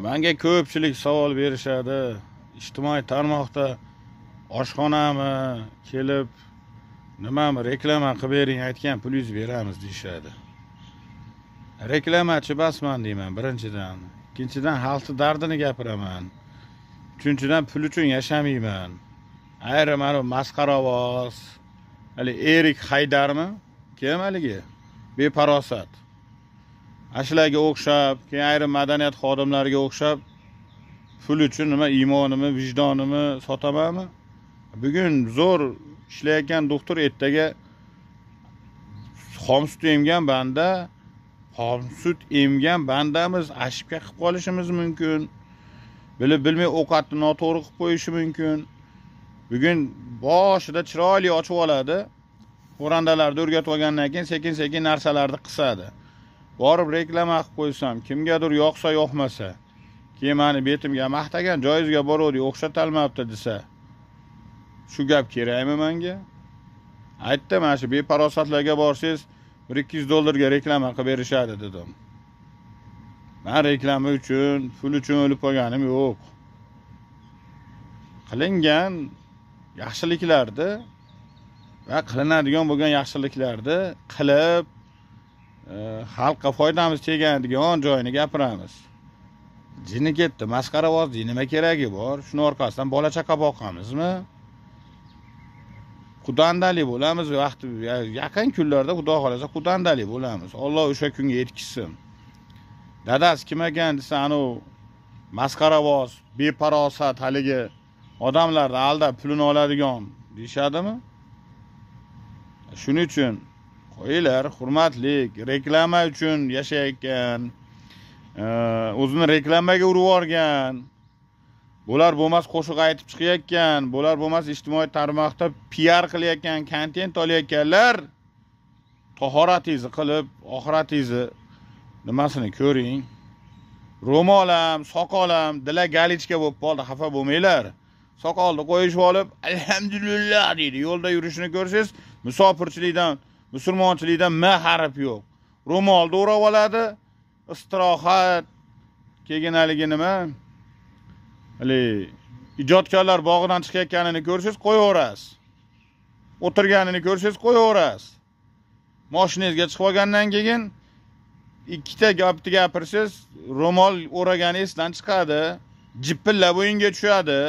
Menga ko'pchilik savol berishadi. Ijtimoiy tarmoqda oshxonami kelib nimami reklama qilib bering, aytgan pulingizni beramiz deyishadi. Reklamachi basman deyman birinchidan. Ikkinchidan xalqning dardini gapiraman. Uchinchidan pul uchun yashamayman. Ayrim ana masxaravoz, hali Erik Haydarmi? Kim haligi? Beparosat. Ashlarga o'xshab, keyin ayrim madaniyat xodimlariga o'xshab pul uchun nima iymonimni, vijdonimni sotamanmi? Bugun zo'r ishlayotgan doktor ertaga xom sut emgan banda, xom sut emgan bandamiz ashibga qilib qolishimiz mumkin. Bilib bilmay ovqatni noto'g'ri qilib qo'yishi mumkin. Bugun boshida chiroyli ochib oladi. Xo'randalarni o'rgatib olgandan keyin sekin-sekin narsalarni qisadi. Borib reklama qilib qo'ysam, kimgadir yoqsa yoqmasa, keyin meni betimga maqtagan joyizga boruvdik, o'xshatalmabdi desa, shu gap kerakmi menga? Aytdim, mana shu beparosatlarga borsangiz $100-200 ga reklama qilib berishadi dedim. Men reklama uchun, pul uchun o'lib qolganim yo'q. Qilingan yaxshiliklarni va qilinadigan bo'lgan yaxshiliklarni qilib xalqqa foydamiz tegadigan joyini gapiramiz. Jini ketdi, masxaravozni nima keragi bor? Shuni orqasidan bola chaqa boqamizmi? Xudandalik bo'lamiz, vaqti yaqin kunlarda xudo xolasa xudandalik bo'lamiz. Alloh o'sha kunga yetkazsin. Dadasi kim ekan desa, anu masxaravoz, beparosat haligi odamlarni aldab pulini oladigan deyshadimi? Shuning uchun qo'yinglar, hurmatlik, reklama uchun yashayotgan, o'zini reklamaga urib olgan, bular bo'lmas qo'shiq aytib chiqayotgan, bular bo'lmas ijtimoiy tarmoqda PR qilayotgan, kontent olayotganlar tahoratingizni qilib, oxiratingizni nimasini ko'ring. Ro'molam, soqolam, dila galichka bo'lib qoldi, xafa bo'lmanglar. Soqolni qo'yishib olib, alhamdulillah deydi. Yo'lda yurishini ko'rsangiz, musofirchilikdan, musulmonchilikdan ma harf yo'q. Ro'molni o'rab oladi, istirohat, keyin haligi nima? Hali ijodkorlar bog'idan chiqayotganini ko'rsangiz qo'yaverasiz. O'tirganini ko'rsangiz qo'yaverasiz. Mashinangizga chiqib olgandan keyin ikkita gapni gapirsangiz, ro'mol o'ragani esdan chiqadi, jippillab o'yinga tushadi.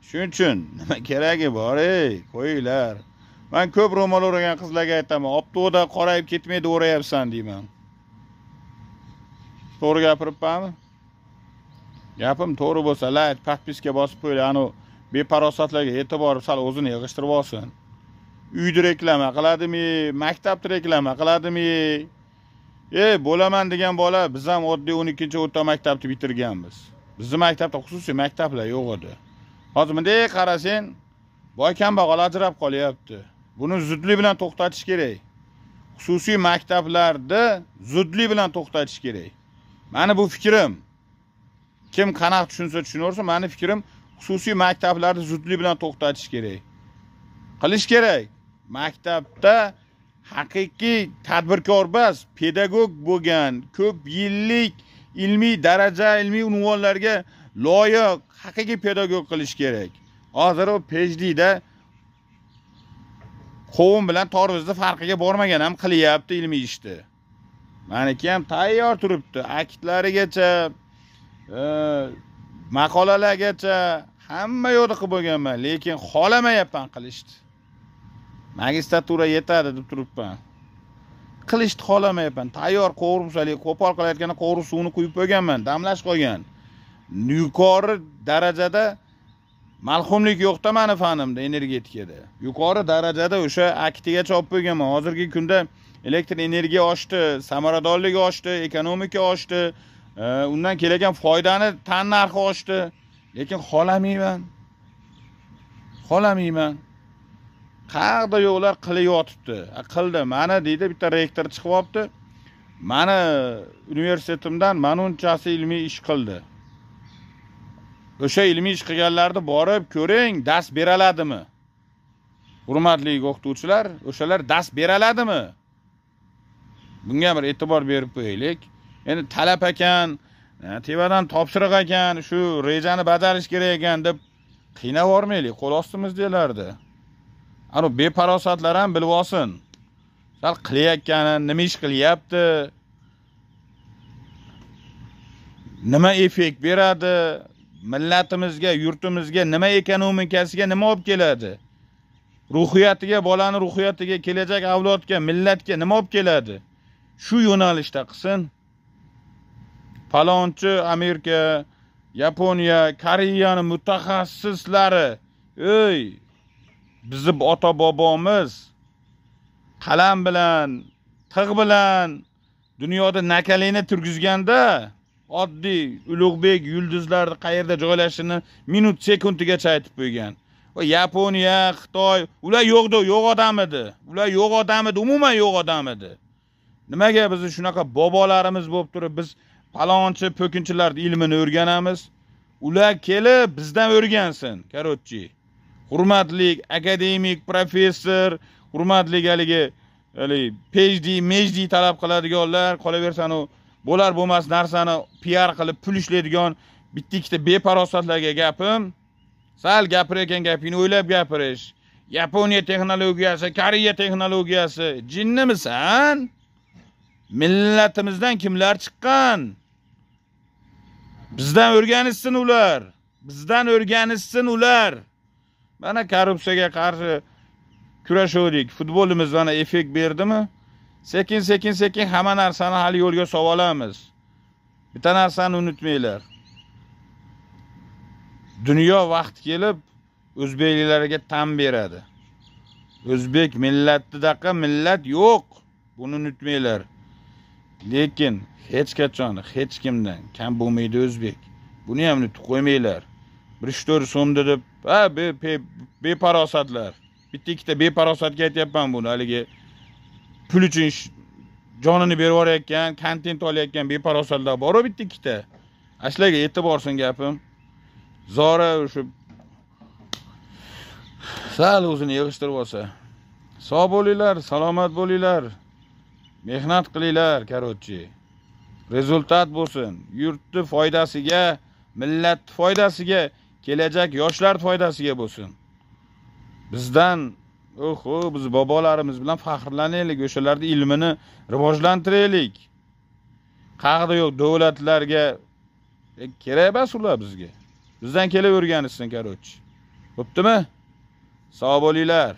Shuning uchun nima keragi bor, qo'yinglar. Men ko'p ro'mol o'ragan qizlarga aytaman, "Optoda qorayib ketmaydi, o'rayapsan" deyman. To'g'ri gapiribmanmi? Gapim to'g'ri bo'lsa, like, podpiska bosib qo'yinglar. Ani beparosatlarga e'tibor sal o'zini yig'ishtirib olsin. Uyda reklama qiladimi, maktabda reklama qiladimi? Bo'laman degan bola, biz ham oddiy 12-o'rta maktabni bitirganmiz. Bizning maktabda xususiy maktablar yo'q edi. Hozir bunday qarasang, boy kambag'al ajrab qolyapti. Buni zudlik bilan to'xtatish kerak. Xususiy maktablarda zudlik bilan to'xtatish kerak. Meni bu fikrim. Kim qanaqa tushunsa tushunaversin, meni fikrim xususiy maktablarni zudlik bilan to'xtatish kerak. Qilish kerak. Maktabda haqiqiy tadbirkorbaz, pedagog bo'lgan, ko'p yillik ilmiy daraja, ilmiy unvonlarga loyiq haqiqiy pedagog qilish kerak. Hozir u PhD'da qovun bilan torvizni farqiga bormagan ham qilyapti ilmiy ishni. Meniki ham tayyor turibdi. Aktlarigacha, maqolalargacha hamma yo'lda qilib bo'lganman, lekin xohlamayapman qilishni. Magistratura yetadi deb turibman. Qilishni xohlamayapman. Tayyor qo'g'rimsalik, qo'pol qilayotganda qo'g'ri suvni quyib qo'yganman, damlash qolgan. Yuqori darajada malhumlik yo'qda meni fanimda, energetikada. Yuqori darajada o'sha aktigacha olib qo'yganman. Hozirgi kunda elektr energiya oshdi, samaradorlik oshdi, ekonomika oshdi, undan kelgan foydani tan narxi oshdi, lekin xohlamayman. Qayerda yo'qlar qilib yotibdi. Qildi. Mana deydi bitta rektor chiqib olibdi. Meni universitetimdan manunchasi ilmiy ish qildi. O'sha ilmiy ish qilganlarni borib ko'ring, dars beraladimi? Hurmatli o'qituvchilar, o'shalar dars beraladimi? Bunga bir e'tibor berib qo'yaylik. Endi talab ekan, tevadan topshiriq ekan, shu rejani bajarish kerak ekan deb qiynab yormaylik, qo'l ostimizdaglardi. Ana beparosatlar ham bilib olsin. Sal qilayotgani, nima ish qilyapti? Nima effekt beradi? Millatimizga, yurtimizga, nima ekonomikasiga nima olib keladi? Ruhiyatiga, bolani ruhiyatiga, kelajak avlodga, millatga nima olib keladi? Shu yo'nalishda qilsin. Palonchi Amerika, Yaponiya, Koreyani mutaxassislari, bizni ota-bobomiz qalam bilan, tig' bilan dunyoda nakalini turgizganda, oddiy ulug'bek yulduzlarning qayerda joylashini minut sekundigacha aytib qo'ygan. Va Yaponiya, Xitoy, ular yo'q odam edi. Ular yo'q odam edi, umuman yo'q odam edi. Nimaga biz shunaqa bobolarimiz bo'lib turib biz palonchi po'kinchilar ilmini o'rganamiz? Ular kelib bizdan o'rgansin, korotchi. Hurmatli akademik professor, hurmatli haligi PhD, MD talab qiladiganlar qolaversan u bo'lar bo'lmas narsani PR qilib pul ishlaydigan bitta-ikkita beparosatlarga gapim. Sal gapirayotgan gapingni o'ylab gapirish. Yaponiya texnologiyasi, Koreya texnologiyasi, jinnimisan? Millatimizdan kimlar chiqqan? Bizdan o'rganishsin ular. Bizdan o'rganishsin ular. Mana korrupsiyaga qarshi kurashuvdik. Futbolimiz mana effekt berdimi? Sekin hamma narsani hali yo'lga solamiz. Bitta narsani unutmanglar. Dunyo vaqt kelib o'zbeklarga tan beradi. O'zbek millatidaqa millat yo'q. Buni unutmanglar. Lekin hech qachon hech kimdan kam bo'lmaydi o'zbek. Buni ham unutib qo'ymanglar. 1-4 so'mda deb, beparosatlar. Bitta-ikkita beparosatga aytyapman buni. Haligi pul uchun jonini berib yorayotgan, kontent olayotgan beparosatlar bor-ku bitta-ikkita. Ashlarga e'tiborsin gapim. Zora o'sha sal o'zini yig'ishtirib olsa. Sog' bo'linglar, salomat bo'linglar. Mehnat qilinglar, korotchi. Rezultat bo'lsin. Yurtni foydasiga, millat foydasiga, kelajak yoshlar foydasiga bo'lsin. Bizdan biz bobolarimiz bilan faxrlanaylik, o'shalarning ilmini rivojlantiraylik. Qag'da yo'q davlatlarga kerak emas ular bizga. Bizdan kelib o'rganishsin, korotchi. Bo'ptimi? Sog' bo'linglar.